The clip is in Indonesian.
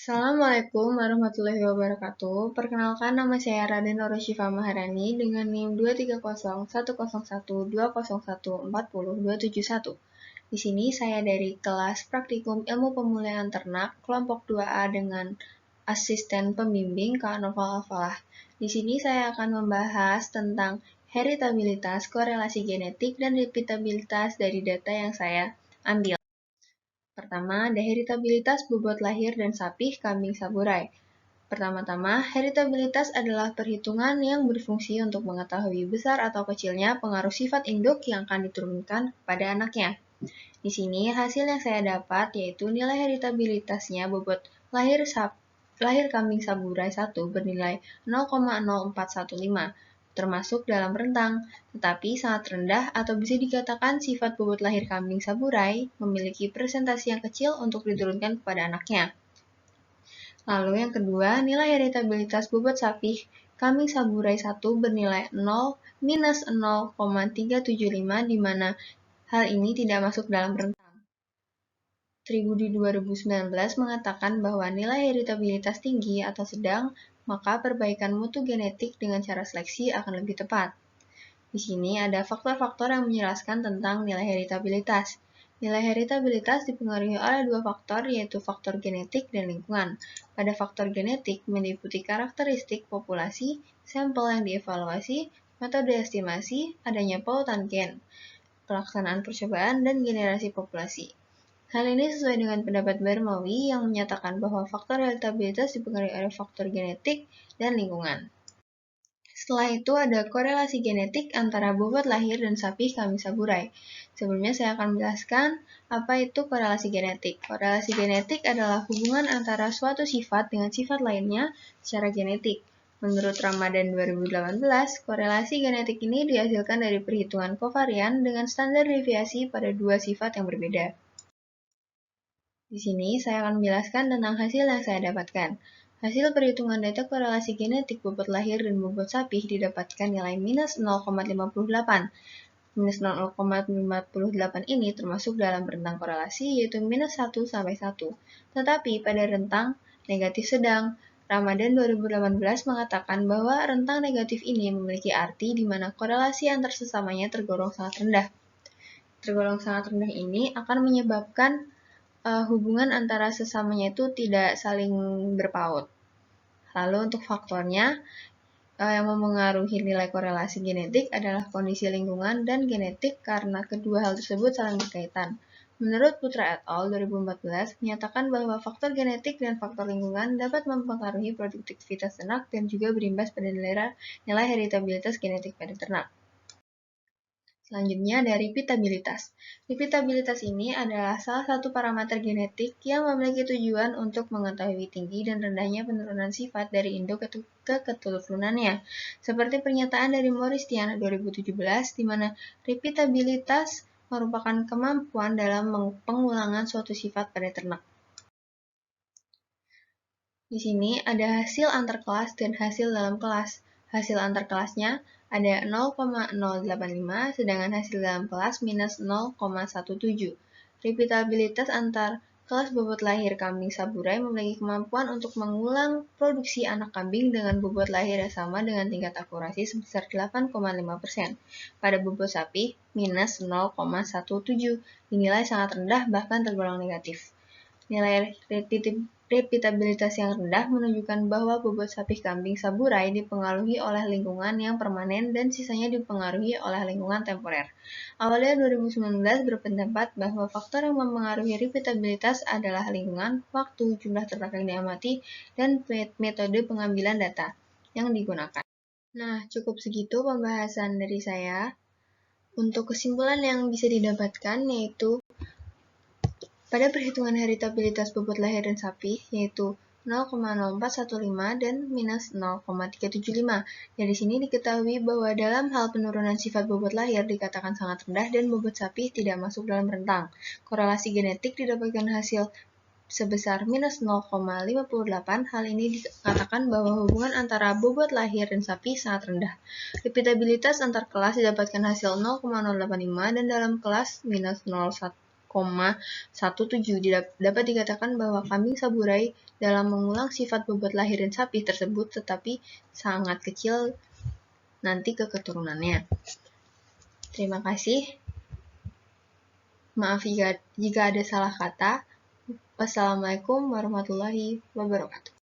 Assalamualaikum warahmatullahi wabarakatuh. Perkenalkan, nama saya Raden Oroshifa Maharani dengan NIM 230101120140271. Di sini saya dari kelas Praktikum Ilmu Pemulihan Ternak kelompok 2A dengan asisten pembimbing Kak Noval Alfalah. Di sini saya akan membahas tentang heritabilitas, korelasi genetik, dan repeatabilitas dari data yang saya ambil. Pertama, ada heritabilitas bobot lahir dan sapih kambing saburai. Pertama-tama, heritabilitas adalah perhitungan yang berfungsi untuk mengetahui besar atau kecilnya pengaruh sifat induk yang akan diturunkan pada anaknya. Di sini, hasil yang saya dapat yaitu nilai heritabilitasnya bobot lahir kambing saburai 1 bernilai 0,0415, termasuk dalam rentang, tetapi sangat rendah atau bisa dikatakan sifat bobot lahir kambing saburai memiliki presentasi yang kecil untuk diturunkan kepada anaknya. Lalu yang kedua, nilai heritabilitas bobot sapih kambing saburai 1 bernilai 0 minus 0,375 di mana hal ini tidak masuk dalam rentang. Tribudi 2019 mengatakan bahwa nilai heritabilitas tinggi atau sedang, maka perbaikan mutu genetik dengan cara seleksi akan lebih tepat. Di sini ada faktor-faktor yang menjelaskan tentang nilai heritabilitas. Nilai heritabilitas dipengaruhi oleh dua faktor, yaitu faktor genetik dan lingkungan. Pada faktor genetik meliputi karakteristik populasi, sampel yang dievaluasi, metode estimasi, adanya pautan gen, pelaksanaan percobaan, dan generasi populasi. Hal ini sesuai dengan pendapat Bermawi yang menyatakan bahwa faktor heritabilitas dipengaruhi oleh faktor genetik dan lingkungan. Setelah itu ada korelasi genetik antara bobot lahir dan sapih kambing saburai. Sebelumnya saya akan menjelaskan apa itu korelasi genetik. Korelasi genetik adalah hubungan antara suatu sifat dengan sifat lainnya secara genetik. Menurut Ramadan 2018, korelasi genetik ini dihasilkan dari perhitungan kovarian dengan standar deviasi pada dua sifat yang berbeda. Di sini saya akan menjelaskan tentang hasil yang saya dapatkan. Hasil perhitungan data korelasi genetik bobot lahir dan bobot sapih didapatkan nilai minus 0,58. Minus 0,58 ini termasuk dalam rentang korelasi yaitu minus 1 sampai 1. Tetapi pada rentang negatif sedang, Ramadan 2018 mengatakan bahwa rentang negatif ini memiliki arti di mana korelasi antar sesamanya tergolong sangat rendah. Tergolong sangat rendah ini akan menyebabkan hubungan antara sesamanya itu tidak saling berpaut. Lalu untuk faktornya, yang memengaruhi nilai korelasi genetik adalah kondisi lingkungan dan genetik karena kedua hal tersebut saling berkaitan. Menurut Putra et al. 2014 menyatakan bahwa faktor genetik dan faktor lingkungan dapat mempengaruhi produktivitas ternak dan juga berimbas pada nilai heritabilitas genetik pada ternak. Selanjutnya ada repeatabilitas. Repeatabilitas ini adalah salah satu parameter genetik yang memiliki tujuan untuk mengetahui tinggi dan rendahnya penurunan sifat dari induk ke keturunannya. Seperti pernyataan dari Morris Tiana 2017, di mana repeatabilitas merupakan kemampuan dalam pengulangan suatu sifat pada ternak. Di sini ada hasil antar kelas dan hasil dalam kelas. Hasil antar kelasnya ada 0,085, sedangkan hasil dalam kelas minus 0,17. Repeatabilitas antar kelas bobot lahir kambing saburai memiliki kemampuan untuk mengulang produksi anak kambing dengan bobot lahir yang sama dengan tingkat akurasi sebesar 8,5%. Pada bobot sapi, minus 0,17, dinilai sangat rendah bahkan tergolong negatif. Nilai repeatabilitas yang rendah menunjukkan bahwa bobot sapih kambing saburai dipengaruhi oleh lingkungan yang permanen dan sisanya dipengaruhi oleh lingkungan temporer. Awalnya 2019 berpendapat bahwa faktor yang mempengaruhi repeatabilitas adalah lingkungan, waktu, jumlah ternak yang diamati, dan metode pengambilan data yang digunakan. Nah, cukup segitu pembahasan dari saya. Untuk kesimpulan yang bisa didapatkan yaitu pada perhitungan heritabilitas bobot lahir dan sapih, yaitu 0,0415 dan minus 0,375. Dari sini diketahui bahwa dalam hal penurunan sifat bobot lahir dikatakan sangat rendah dan bobot sapih tidak masuk dalam rentang. Korelasi genetik didapatkan hasil sebesar minus 0,58. Hal ini dikatakan bahwa hubungan antara bobot lahir dan sapih sangat rendah. Repeatabilitas antar kelas didapatkan hasil 0,085 dan dalam kelas minus 0,1 Dapat dikatakan bahwa kambing saburai dalam mengulang sifat bobot lahirin sapi tersebut, tetapi sangat kecil nanti ke keturunannya. Terima kasih. Maaf jika ada salah kata. Wassalamualaikum warahmatullahi wabarakatuh.